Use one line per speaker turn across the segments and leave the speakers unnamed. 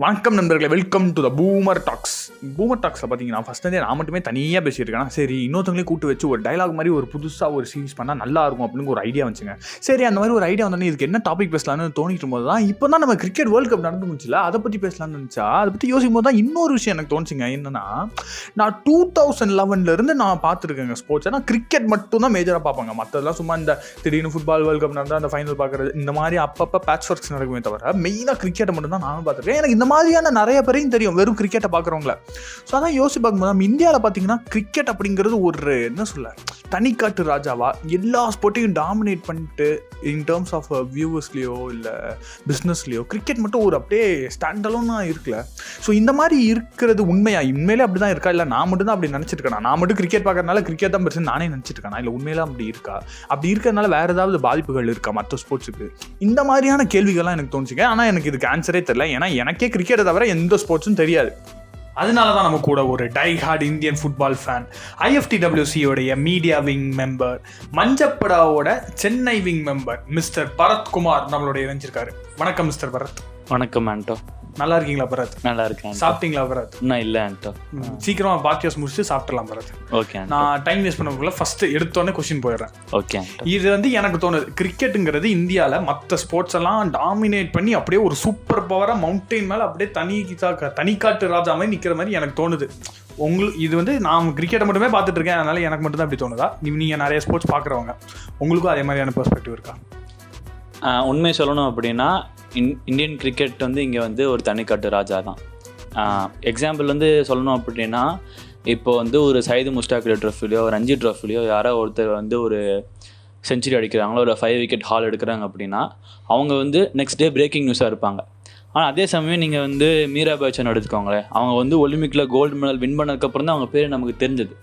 வணக்கம் நண்பர்களே, welcome to the boomer talks. Boomer டாக்ஸில் பார்த்தீங்கன்னா ஃபஸ்ட்டு நான் மட்டுமே தனியாக பேசியிருக்கேன். சரி, இன்னொருத்தவங்களையும் கூட்டு வச்சு ஒரு டைலாக் மாதிரி ஒரு புதுசாக ஒரு சீரிஸ் பண்ணால் நல்லா இருக்கும் அப்படின்னு ஒரு ஐடியா வந்துச்சுங்க. சரி, அந்த மாதிரி ஒரு ஐடியா வந்தோடனே இதுக்கு என்ன டாபிக் பேசலான்னு தோணிட்டு போது தான் இப்போ தான் நம்ம கிரிக்கெட் வேர்ல்டு கப் நடந்து முடிச்சுல, அதை பற்றி பேசலாம்னு நினச்சா அதை பற்றி யோசிக்கும் போது தான் இன்னொரு விஷயம் எனக்கு தோணுச்சுங்க. என்னன்னா, நான் 2011 நான் பார்த்துருக்கேங்க ஸ்போர்ட்ஸ். ஆனால் கிரிக்கெட் மட்டும் தான் மேஜராக பார்ப்பாங்க. மற்றதெல்லாம் சும்மா இந்த திடீர்னு ஃபுட்பால் வேர்ல்டு கப் நடந்தால் அந்த ஃபைனல் பார்க்குறது, இந்த மாதிரி அப்பப்போ பேட்ச் ஒர்க்ஸ் நடக்குமே தவிர மெயினாக கிரிக்கெட்டை மட்டும் தான் நானும் பார்த்துருக்கேன். எனக்கு இந்த மாதிரியான நிறைய பேரையும் தெரியும் வெறும் கிரிக்கெட்டை பார்க்குறவங்கள. ஸோ அதான் யோசிச்சு பார்க்கும்போது நம்ம இந்தியாவில் பார்த்தீங்கன்னா கிரிக்கெட் அப்படிங்கிறது ஒரு என்ன சொல்ல தனிக்காட்டு ராஜாவா எல்லா ஸ்போர்ட்டையும் டாமினேட் பண்ணிட்டு இன் டேர்ம்ஸ் ஆஃப் வியூவர்ஸ்லையோ இல்லை பிஸ்னஸ்லையோ கிரிக்கெட் மட்டும் ஒரு அப்படியே ஸ்டாண்டலோன்னா இருக்குல்ல. ஸோ இந்த மாதிரி இருக்கிறது உண்மையிலே அப்படி தான் இருக்கா, இல்லை நான் மட்டும் தான் அப்படி நினச்சிருக்கேன்? நான் மட்டும் கிரிக்கெட் பார்க்கறதுனால கிரிக்கெட் தான் பெருசு நானே நினச்சிருக்கேன், இல்லை உண்மையில அப்படி இருக்கா? அப்படி இருக்கிறதுனால வேறு ஏதாவது பாதிப்புகள் இருக்கா மற்ற ஸ்போர்ட்ஸுக்கு? இந்த மாதிரியான கேள்விகள்லாம் எனக்கு தோணுச்சுங்க. ஆனால் எனக்கு இதுக்கு ஆன்சரே தெரியல. ஏன்னா எனக்கே கிரிக்கெட்டை தவிர எந்த ஸ்போர்ட்ஸும் தெரியாது. அதனால தான் நம்ம கூட ஒரு die hard Indian football fan, IFTWCயோடைய மீடியா விங் மெம்பர், மஞ்சப்படாவோட Chennai wing member mister Bharathkumar நம்மளோட இணைஞ்சிருக்காரு. வணக்கம் மிஸ்டர் பரத்.
வணக்கம் ஆண்டோ.
நல்லா இருக்கீங்களா பரத்?
நல்லா இருக்கேன்.
சாப்பிட்டீங்களா பரத்?
இன்னும் இல்லை ஆண்டோ.
சீக்கிரமா பாட்காஸ்ட் முடிச்சுட்டு சாப்பிடலாம் பரத்.
ஓகே.
நான் டைம் வேஸ்ட் பண்ணக்குள்ள ஃபர்ஸ்ட் எடுத்தோடனே கொஸ்டின் போயிடுறேன்.
ஓகே.
இது எனக்கு தோணுது, கிரிக்கெட்டுங்கிறது இந்தியாவில் மற்ற ஸ்போர்ட்ஸ் எல்லாம் டாமினேட் பண்ணி அப்படியே ஒரு சூப்பர் பவராக மவுண்டெயின் மேலே அப்படியே தனிக்காட்டு ராஜா மாதிரி நிற்கிற மாதிரி எனக்கு தோணுது. இது நான் கிரிக்கெட்டை மட்டுமே பார்த்துட்டு இருக்கேன், அதனால எனக்கு மட்டும் தான் அப்படி தோணுதா? நீங்கள் நிறைய ஸ்போர்ட்ஸ் பார்க்குறவங்க, உங்களுக்கும் அதே மாதிரியான பெர்ஸ்பெக்டிவ் இருக்கா?
உண்மையை சொல்லணும் அப்படின்னா இந்தியன் கிரிக்கெட் இங்கே ஒரு தனிக்காட்டு ராஜா தான். எக்ஸாம்பிள் சொல்லணும் அப்படின்னா இப்போ ஒரு சையது முஸ்டாக் அலி ட்ராஃபிலையோ ரஞ்சி ட்ராஃபிலையோ யாரோ ஒருத்தர் ஒரு செஞ்சுரி அடிக்கிறாங்களோ ஒரு 5 விக்கெட் ஹால் எடுக்கிறாங்க அப்படின்னா அவங்க நெக்ஸ்ட் டே பிரேக்கிங் நியூஸாக இருப்பாங்க. ஆனால் அதே சமயம் நீங்கள் மீராபாய் பச்சன் எடுத்துக்கோங்களேன், அவங்க ஒலிம்பிக்கில் கோல்டு மெடல் வின் பண்ணதுக்கப்புறம் தான் அவங்க பேர் நமக்கு தெரிஞ்சது.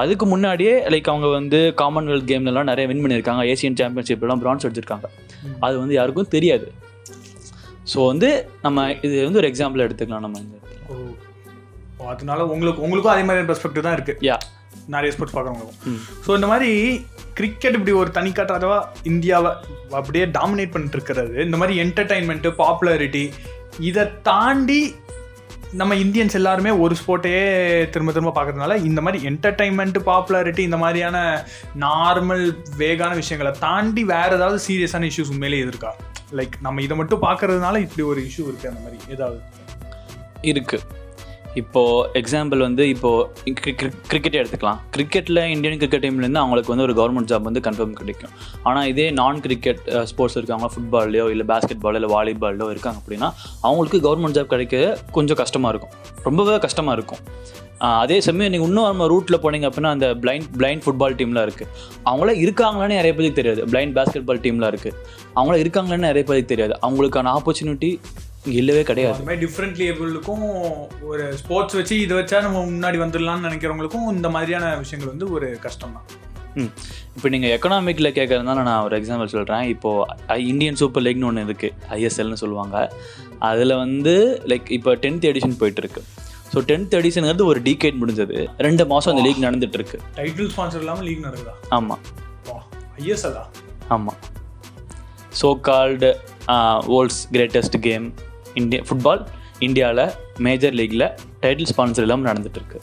அதுக்கு முன்னாடியே அவங்க காமன்வெல்த் கேம்லலாம் நிறைய வின் பண்ணியிருக்காங்க, ஏசியன் சாம்பியன்ஷிப்லாம் பிரான்ஸ் அடிச்சிருக்காங்க. அது யாருக்கும் தெரியாது. ஸோ நம்ம இது ஒரு எக்ஸாம்பிள் எடுத்துக்கலாம் நம்ம இந்த இடத்துல.
அதனால உங்களுக்கும் அதே மாதிரி பெர்ஸ்பெக்டிவ் தான் இருக்குது. நிறைய ஸ்போர்ட்ஸ் பார்க்குறவங்களுக்கும். ஸோ இந்த மாதிரி கிரிக்கெட் இப்படி ஒரு தனிக்காட்டாதவா இந்தியாவை அப்படியே டாமினேட் பண்ணிட்டு இருக்கிறது, இந்த மாதிரி என்டர்டைன்மெண்ட்டு பாப்புலாரிட்டி இதை தாண்டி நம்ம இந்தியன்ஸ் எல்லாருமே ஒரு ஸ்போர்ட்டையே திரும்ப பார்க்கறதுனால இந்த மாதிரி என்டர்டைன்மெண்ட் பாப்புலாரிட்டி இந்த மாதிரியான நார்மல் வேகான விஷயங்களை தாண்டி வேறு ஏதாவது சீரியஸான இஷ்யூஸ் உண்மையிலே இருக்கா? லைக் நம்ம இதை மட்டும் பார்க்கறதுனால இப்படி ஒரு இஷ்யூ இருக்குது, அந்த மாதிரி ஏதாவது
இருக்குது? இப்போது எக்ஸாம்பிள் இப்போது கிரிக்கெட்டே எடுத்துக்கலாம். கிரிக்கெட்டில் இந்தியன் கிரிக்கெட் டீம்லேருந்து அவங்களுக்கு ஒரு கவர்மெண்ட் ஜாப் கன்ஃபார்ம் கிடைக்கும். ஆனால் இதே நான் கிரிக்கெட் ஸ்போர்ட்ஸ் இருக்காங்க, ஃபுட்பால்லையோ இல்லை பேஸ்கெட் பாலோ இல்லை வாலிபாலோ இருக்காங்க அப்படின்னா அவங்களுக்கு கவர்மெண்ட் ஜாப் கிடைக்க கொஞ்சம் கஷ்டமாக இருக்கும், ரொம்பவே கஷ்டமாக இருக்கும். அதே சமயம் நீங்கள் இன்னும் நம்ம ரூட்டில் போனீங்க அப்படின்னா அந்த பிளைண்ட் ஃபுட்பால் டீம்லாம் இருக்குது, அவங்களாம் இருக்காங்களான்னு நிறைய பேருக்கு தெரியாது. பிளைண்ட் பேஸ்கெட் பால் டீம்லாம் இருக்குது, அவங்களாம் இருக்காங்களான்னு நிறைய பேருக்கு தெரியாது. அவங்களுக்கான ஆப்பர்ச்சுனிட்டி இல்லவே கிடையாது.
அது மாதிரி டிஃப்ரெண்ட் லேபிளுக்கும் ஒரு ஸ்போர்ட்ஸ் வச்சு இதை வச்சா நம்ம முன்னாடி வந்துடலாம்னு நினைக்கிறவங்களுக்கும் இந்த மாதிரியான விஷயங்கள் ஒரு கஷ்டம் தான்.
இப்போ நீங்கள் எக்கனாமிக்கில் கேட்குறதுனால நான் ஒரு எக்ஸாம்பிள் சொல்கிறேன். இப்போது இந்தியன் சூப்பர் லீக்னு ஒன்று இருக்குது, ISLன்னு சொல்லுவாங்க. அதில் லைக் இப்போ 10th எடிஷன் போயிட்டுருக்கு. ஸோ 10th எடிஷனுங்கிறது ஒரு டிகேட் முடிஞ்சது, 2 மாதம் அந்த லீக் நடந்துட்டு இருக்கு.
டைட்டில் ஸ்பான்சர் இல்லாமல் லீக் நடக்குதா?
ஆமாம்.
ISL
ஆமாம். So called world's greatest game football இந்தியாவில் மேஜர் லீக்கில் டைட்டில் ஸ்பான்சர் இல்லாமல் நடந்துகிட்ருக்கு.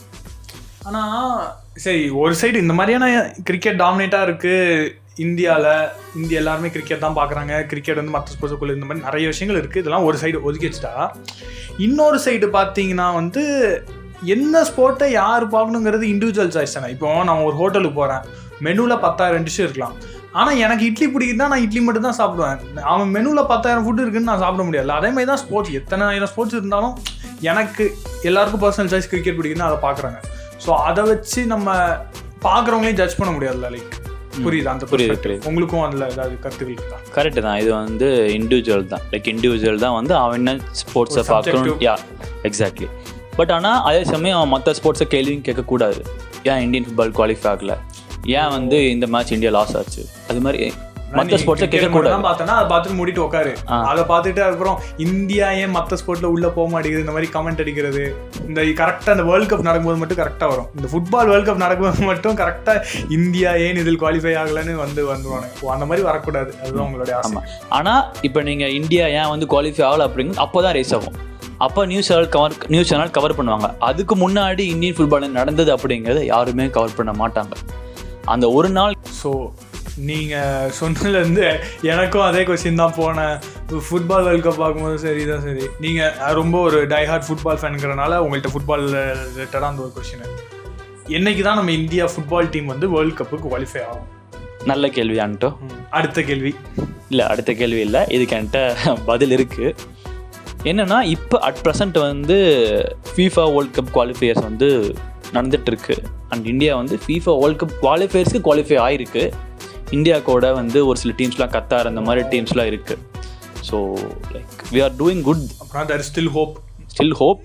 ஆனால் சரி, ஒரு சைடு இந்த மாதிரியான கிரிக்கெட் டாமினேட்டாக இருக்குது இந்தியா எல்லாருமே கிரிக்கெட் தான் பார்க்குறாங்க. கிரிக்கெட் மற்ற ஸ்போர்ட்ஸுக்குள்ள இந்த மாதிரி நிறைய விஷயங்கள் இருக்குது. இதெல்லாம் ஒரு சைடு ஒதுக்கி வச்சுட்டா, இன்னொரு சைடு பார்த்தீங்கன்னா என்ன ஸ்போர்ட்டை யார் பார்க்கணுங்கிறது இண்டிவிஜுவல் சாய்ஸ் தானே. இப்போ நான் ஒரு ஹோட்டலுக்கு போகிறேன், மெனுவில் 10,000 டிஷ் இருக்கலாம். ஆனால் எனக்கு இட்லி பிடிக்குதுன்னா நான் இட்லி மட்டும் தான் சாப்பிடுவேன். அவன் மெனுவில் 10,000 ஃபுட்டு இருக்குன்னு நான் சாப்பிட முடியாது. அதே மாதிரி தான் ஸ்போர்ட்ஸ், எத்தனை 1000 ஸ்போர்ட்ஸ் இருந்தாலும் எனக்கு எல்லாருக்கும் பர்சனல் சாய்ஸ் கிரிக்கெட் பிடிக்குதுன்னா அதை பார்க்குறாங்க. ஸோ அதை வச்சு நம்ம பார்க்குறவங்களையும் ஜட்ஜ் பண்ண முடியாதுல்ல. லைக் புரியுது? அந்த
புரியுது.
உங்களுக்கும் அதில் ஏதாவது கருத்துக்கள் இருக்கா?
கரெக்டு தான். இது இண்டிவிஜுவல் தான். லைக் இண்டிவிஜுவல் தான் அவன் என்ன ஸ்போர்ட்ஸை பார்க்கணும். எக்ஸாக்ட்லி. பட் ஆனால் அதே சமயம் அவன் மற்ற ஸ்போர்ட்ஸை கேள்வியும் கேட்கக்கூடாது. ஏன் இந்தியன் ஃபுட்பால் குவாலிஃபை ஆகலை, ஏன் இந்த மேட்ச் இந்தியா லாஸ் ஆச்சு, அது மாதிரி மற்ற ஸ்போர்ட்ஸை கேட்கக்கூடாது. பார்த்தோன்னா அதை பார்த்துட்டு மூடிட்டு உட்காரு. அதை பார்த்துட்டு அதுக்கப்புறம் இந்தியா ஏன் மற்ற ஸ்போர்ட்ல உள்ள போக மாட்டேங்குது இந்த மாதிரி கமெண்ட் அடிக்கிறது. இந்த கரெக்டாக அந்த வேர்ல்டு கப் நடக்கும்போது மட்டும் கரெக்டாக வரும். இந்த ஃபுட்பால் வேர்ல்டு கப் நடக்கும்போது மட்டும் கரெக்டாக இந்தியா ஏன் இதில் குவாலிஃபை ஆகலன்னு வந்துருவாங்க. அந்த மாதிரி வரக்கூடாது, அதுதான் உங்களுடைய ஆசை. ஆனால் இப்போ நீங்கள் இந்தியா ஏன் குவாலிஃபை ஆகலை அப்படிங்கிறது அப்போ தான் ரேஸ் ஆகும். அப்போ நியூஸ் சேனல் கவர் பண்ணுவாங்க. அதுக்கு முன்னாடி இந்தியன் ஃபுட்பால் நடந்தது அப்படிங்கிறத யாருமே கவர் பண்ண மாட்டாங்க. அந்த ஒரு நாள்.
ஸோ நீங்கள் சொன்னதுலேருந்து எனக்கும் அதே கொஸ்டின் தான். போனேன் ஃபுட்பால் வேர்ல்ட் கப் பார்க்கும்போது சரி தான், சரி நீங்கள் ரொம்ப ஒரு டைஹார்ட் ஃபுட்பால் ஃபேனுங்கிறனால உங்கள்கிட்ட ஃபுட்பால் ரிலேட்டடாக அந்த ஒரு கொஸ்டின், என்னைக்கு தான் நம்ம இந்தியா ஃபுட்பால் டீம் வந்து வேர்ல்ட் கப்புக்கு குவாலிஃபை ஆகும்?
நல்ல கேள்வி ஆன்ட்டோ.
அடுத்த கேள்வி
இல்லை, அடுத்த கேள்வி இல்லை, இதுக்கு என்கிட்ட பதில் இருக்குது. என்னென்னா இப்போ அட் ப்ரெசண்ட் வந்து FIFA வேர்ல்ட் கப் குவாலிஃபையர்ஸ் வந்து நடந்துகிட்ருக்கு. அண்ட் இந்தியா வந்து FIFA வேர்ல்ட் கப் குவாலிஃபையர்ஸ்க்கு குவாலிஃபை ஆகிருக்கு. இந்தியா கூட வந்து ஒரு சில டீம்ஸ்லாம், கத்தார் அந்த மாதிரி டீம்ஸ்லாம் இருக்குது. So like we are doing good.
அப்புறம் தேர் ஸ்டில் ஹோப்.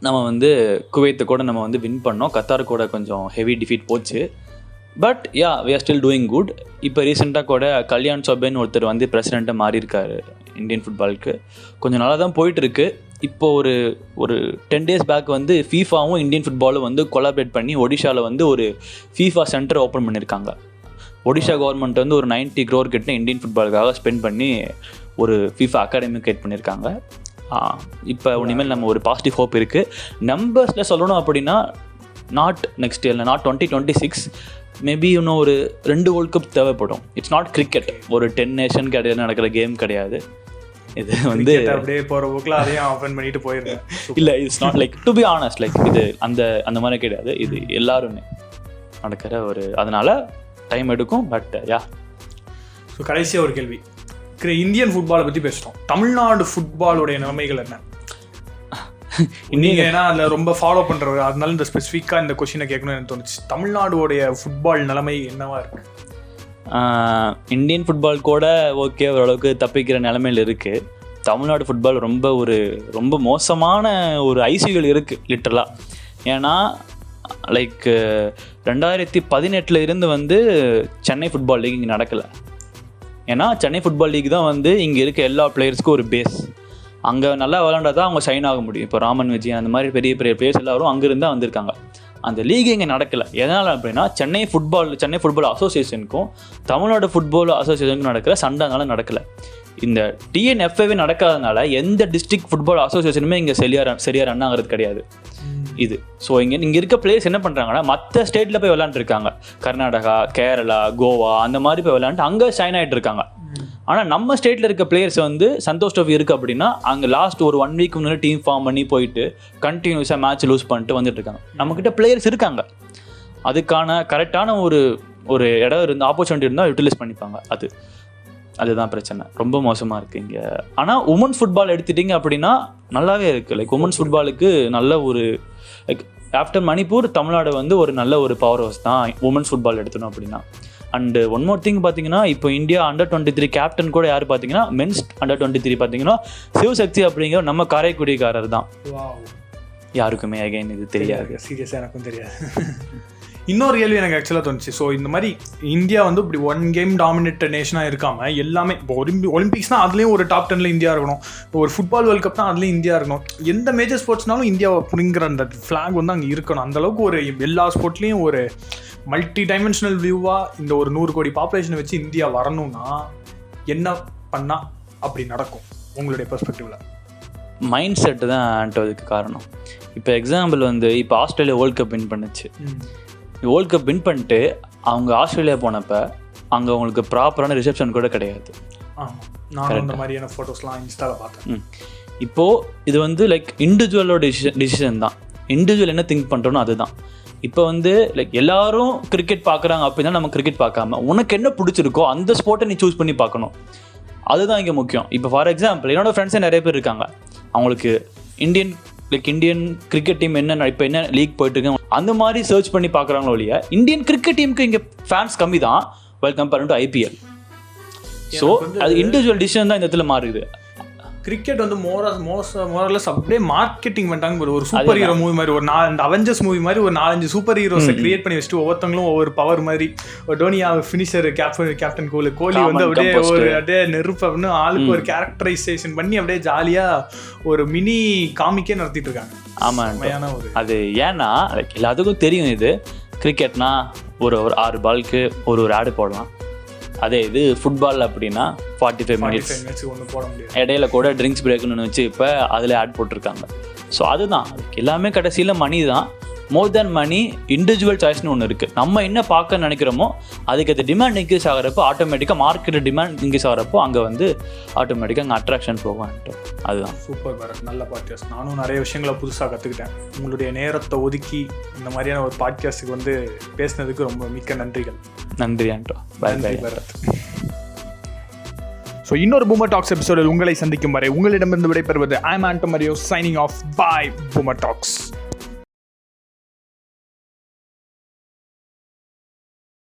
நம்ம வந்து குவைத்தை கூட நம்ம வந்து வின் பண்ணோம். கத்தார் கூட கொஞ்சம் ஹெவி டிஃபீட் போச்சு. But yeah, we are still doing good. இப்போ ரீசெண்டாக கூட கல்யாண் சௌபேன்னு ஒருத்தர் வந்து பிரசிடெண்ட்டாக மாறி இருக்காரு இந்தியன் ஃபுட்பாலுக்கு. கொஞ்சம் நல்லா தான் போயிட்டுருக்கு. இப்போ ஒரு 10 days பேக் வந்து ஃபீஃபாவும் இந்தியன் ஃபுட்பாலும் வந்து கொலாபரேட் பண்ணி ஒடிஷாவில் வந்து ஒரு FIFA சென்டர் ஓப்பன் பண்ணியிருக்காங்க. ஒடிஷா கவர்மெண்ட் வந்து ஒரு 90 crore கிட்ட இந்தியன் ஃபுட்பாலுக்காக ஸ்பெண்ட் பண்ணி ஒரு FIFA அகாடமி கிரியேட் பண்ணியிருக்காங்க. இப்போ இனிமேல் நம்ம ஒரு பாசிட்டிவ் ஹோப் இருக்குது. நம்பர்ஸில் சொல்லணும் அப்படின்னா not next year, not 2026, maybe இன்னும் ஒரு 2 வேர்ல்ட் கப் தேவைப்படும். இட்ஸ் நாட் கிரிக்கெட், ஒரு 10 நேஷன் கிடையாது நடக்கிற கேம் கிடையாது. இது வந்து
அப்படியே போகிற போக்கில் அதையும் ஓப்பன் பண்ணிட்டு போயிருக்கேன்.
இல்லை, it's not like, to be honest, like இது அந்த மாதிரி கிடையாது. இது எல்லாருமே நடக்கிற ஒரு, அதனால டைம் எடுக்கும். But yeah.
ஸோ கடைசியாக ஒரு கேள்வி, இந்தியன் ஃபுட்பாலை பற்றி பேசுகிறோம். தமிழ்நாடு ஃபுட்பாலுடைய நிலைமைகள் என்ன? நீங்கள் ஏன்னா அதில் ரொம்ப ஃபாலோ பண்ணுறவர், அதனால இந்த ஸ்பெசிஃபிக்காக இந்த கொஸ்டினை கேட்கணும்னு எனக்கு தோணுச்சு. தமிழ்நாடுடைய ஃபுட்பால் நிலைமை என்னவா இருக்குது?
இந்தியன் ஃபுட்பால் கூட ஓகே, ஓரளவுக்கு தப்பிக்கிற நிலைமையில் இருக்குது. தமிழ்நாடு ஃபுட்பால் ரொம்ப மோசமான ஒரு ஐசியூவில் இருக்குது லிட்டரலாக. ஏன்னா லைக் 2018 இருந்து வந்து சென்னை ஃபுட்பால் லீக் இங்கே நடக்கலை. ஏன்னா சென்னை ஃபுட்பால் லீக் தான் வந்து இங்கே இருக்க எல்லா பிளேயர்ஸ்க்கும் ஒரு பேஸ். அங்கே நல்லா விளாண்டா தான் அவங்க ஷைன் ஆக முடியும். இப்போ ராமன் விஜய் அந்த மாதிரி பெரிய பெரிய பிளேயர்ஸ் எல்லாரும் அங்கேருந்து தான் வந்திருக்காங்க. அந்த லீக் இங்கே நடக்கலை. எதனால் அப்படின்னா சென்னை ஃபுட்பால் அசோசியேஷனுக்கும் தமிழ்நாடு ஃபுட்பால் அசோசியேஷனுக்கும் நடக்கிற சண்டைனால நடக்கலை. இந்த TNFAவே நடக்காதனால எந்த டிஸ்ட்ரிக்ட் ஃபுட்பால் அசோசியேஷனுமே இங்கே சரியாக ரன் ஆகிறது கிடையாது இது. ஸோ இங்கே இருக்க பிளேயர்ஸ் என்ன பண்ணுறாங்கன்னா மற்ற ஸ்டேட்டில் போய் விளாண்டுருக்காங்க. கர்நாடகா, கேரளா, கோவா அந்த மாதிரி போய் விளாண்டு அங்கே ஷைன் ஆகிட்டு இருக்காங்க. ஆனால் நம்ம ஸ்டேட்டில் இருக்க பிளேயர்ஸ் வந்து சந்தோஷ் ட்ரோஃபி இருக்குது அப்படின்னா அங்கே லாஸ்ட் ஒரு 1 week முன்னாடி டீம் ஃபார்ம் பண்ணி போயிட்டு கண்டினியூஸாக மேட்ச் லூஸ் பண்ணிட்டு வந்துட்டு இருக்காங்க. நம்மக்கிட்ட பிளேயர்ஸ் இருக்காங்க, அதுக்கான கரெக்டான ஒரு இடம் இருந்து ஆப்பர்ச்சுனிட்டி இருந்தால் யூட்டிலைஸ் பண்ணிப்பாங்க. அதுதான் பிரச்சனை. ரொம்ப மோசமாக இருக்குது இங்கே. ஆனால் உமன்ஸ் ஃபுட்பால் எடுத்துட்டிங்க அப்படின்னா நல்லாவே இருக்குது. லைக் உமன்ஸ் ஃபுட்பாலுக்கு நல்ல ஒரு லைக் ஆஃப்டர் மணிப்பூர் தமிழ்நாடு வந்து ஒரு நல்ல ஒரு பவர் ஹவுஸ் தான் உமன்ஸ் ஃபுட்பால் எடுத்தணும் அப்படின்னா. அண்டு ஒன் மோர் திங் பார்த்தீங்கன்னா, இப்போ இந்தியா Under-23 கேப்டன் கூட யார் பார்த்தீங்கன்னா, மென்ஸ் Under-23 பார்த்தீங்கன்னா சிவசக்தி அப்படிங்கிற நம்ம காரைக்குடிக்காரர் தான். யாருக்குமே அகைன் இது தெரியாது.
சீரியஸாக எனக்கும் தெரியாது. இன்னொரு கேள்வி எனக்கு ஆக்சுவலாக தோணுச்சு. ஸோ இந்த மாதிரி இந்தியா வந்து இப்படி 1 game டாமினேட்டட் நேஷனாக இருக்காமல் எல்லாமே இப்போ ஒலிம்பிக்ஸ்னால் அதுலேயும் ஒரு டாப் 10ல் இந்தியா இருக்கணும். இப்போ ஒரு ஃபுட்பால் வேர்ல்ட் கப் தான் அதுலேயும் இந்தியா இருக்கணும். எந்த மேஜர் ஸ்போர்ட்ஸ்னாலும் இந்தியா அப்படிங்கிற அந்த ஃப்ளாக் வந்து அங்கே இருக்கணும். அந்தளவுக்கு ஒரு எல்லா ஸ்போர்ட்லேயும் ஒரு மல்டி டைமென்ஷனல் வியூவாக இந்த ஒரு 100 கோடி பாப்புலேஷனை வச்சு இந்தியா வரணும்னா என்ன பண்ணால் அப்படி நடக்கும் உங்களுடைய பெர்ஸ்பெக்டிவில்?
மைண்ட் செட்டு தான் ஆண்டதுக்கு காரணம். இப்போ எக்ஸாம்பிள் வந்து இப்போ ஆஸ்திரேலியா வேர்ல்ட் கப் வின் பண்ணுச்சு. வேர்ல்ட் கப் வின் பண்ணிட்டு அவங்க ஆஸ்திரேலியா போனப்போ அங்கே அவங்களுக்கு ப்ராப்பரான ரிசப்ஷன் கூட கிடையாது. இப்போது இது வந்து லைக் இண்டிவிஜுவலோட டிசிஷன் தான். இண்டிவிஜுவல் என்ன திங்க் பண்ணுறோன்னு அதுதான். இப்போ வந்து லைக் எல்லாரும் கிரிக்கெட் பார்க்குறாங்க அப்படின்னா நம்ம கிரிக்கெட் பார்க்காம உனக்கு என்ன பிடிச்சிருக்கோ அந்த ஸ்போர்ட்டை நீ சூஸ் பண்ணி பார்க்கணும். அதுதான் இங்கே முக்கியம். இப்போ ஃபார் எக்ஸாம்பிள் என்னோட ஃப்ரெண்ட்ஸே நிறைய பேர் இருக்காங்க. அவங்களுக்கு இந்தியன் கிரிக்கெட் டீம் இப்போ என்ன லீக் போயிட்டுருக்கு அந்த மாதிரி சர்ச் பண்ணி பார்க்குறாங்களோ இல்லையா, இந்தியன் கிரிக்கெட் டீமுக்கு இங்கே ஃபேன்ஸ் கம்மி தான் கம்பேர் டு IPL. ஸோ அது இண்டிவிஜுவல் டிசிஷன் தான் இந்த இடத்துல மாறுது.
கிரிக்கெட் வந்து மோரலஸ் அப்படியே மார்க்கெட்டிங் பண்ணிட்டாங்க. ஒரு சூப்பர் ஹீரோ மூவி மாதிரி, ஒரு இந்த அவெஞ்சர்ஸ் மூவி மாதிரி ஒரு 4-5 சூப்பர் ஹீரோஸை கிரியேட் பண்ணி வச்சுட்டு ஒவ்வொருத்தவங்களும் ஒவ்வொரு பவர் மாதிரி, ஒரு டோனியா ஃபினிஷர், கேப்டன் கோலி வந்து அப்படியே நெருப்பு அப்படின்னு ஆளுக்கு ஒரு கேரக்டரைசேஷன் பண்ணி அப்படியே ஜாலியாக ஒரு மினி காமிக்கே நடத்திட்டு இருக்காங்க.
ஆமாம், அது ஏன்னா எல்லாத்துக்கும் தெரியும் இது கிரிக்கெட்னா ஒரு 6 பாலுக்கு ஒரு ஆடு போடலாம். அதே இது ஃபுட்பால் அப்படின்னா 45 மினிட்ஸ்,
ஒன்று போட முடியாது.
இடையில கூட ட்ரிங்க்ஸ் பிரேக்குன்னு வச்சு இப்போ அதில் ஆட் போட்டிருக்காங்க. ஸோ அதுதான் எல்லாமே கடைசியில் மணி தான். மோர் தேன் மணி இண்டிவிஜுவல் சாய்ஸ்னு ஒன்று இருக்குது. நம்ம என்ன பார்க்க நினைக்கிறோமோ அதுக்கு அது டிமாண்ட் இன்க்ரீஸ் ஆகிறப்போ ஆட்டோமேட்டிக்காக மார்க்கெட் டிமாண்ட் இன்க்ரீஸ் ஆகிறப்போ அங்கே வந்து ஆட்டோமேட்டிக்காக அங்கே அட்ராக்ஷன் போவான்ட்டு. அதுதான்.
சூப்பர் பரத், நல்ல பாட்காஸ்ட். நானும் நிறைய விஷயங்களை புதுசாக கற்றுக்கிட்டேன். உங்களுடைய நேரத்தை ஒதுக்கி இந்த மாதிரியான ஒரு பாட்காஸ்ட்டுக்கு வந்து பேசினதுக்கு ரொம்ப மிக்க நன்றிகள்.
நன்றி ஆண்டோ. பாய் பாய்
பரத். ஸோ இன்னொரு பூமர் டாக்ஸ் எபிசோடில் உங்களை சந்திக்கும் வரை உங்களிடமிருந்து விடைபெறுவது ஐ ஆம் ஆண்டோ மரியோ, சைனிங் ஆஃப். பாய் பூமர் டாக்ஸ்.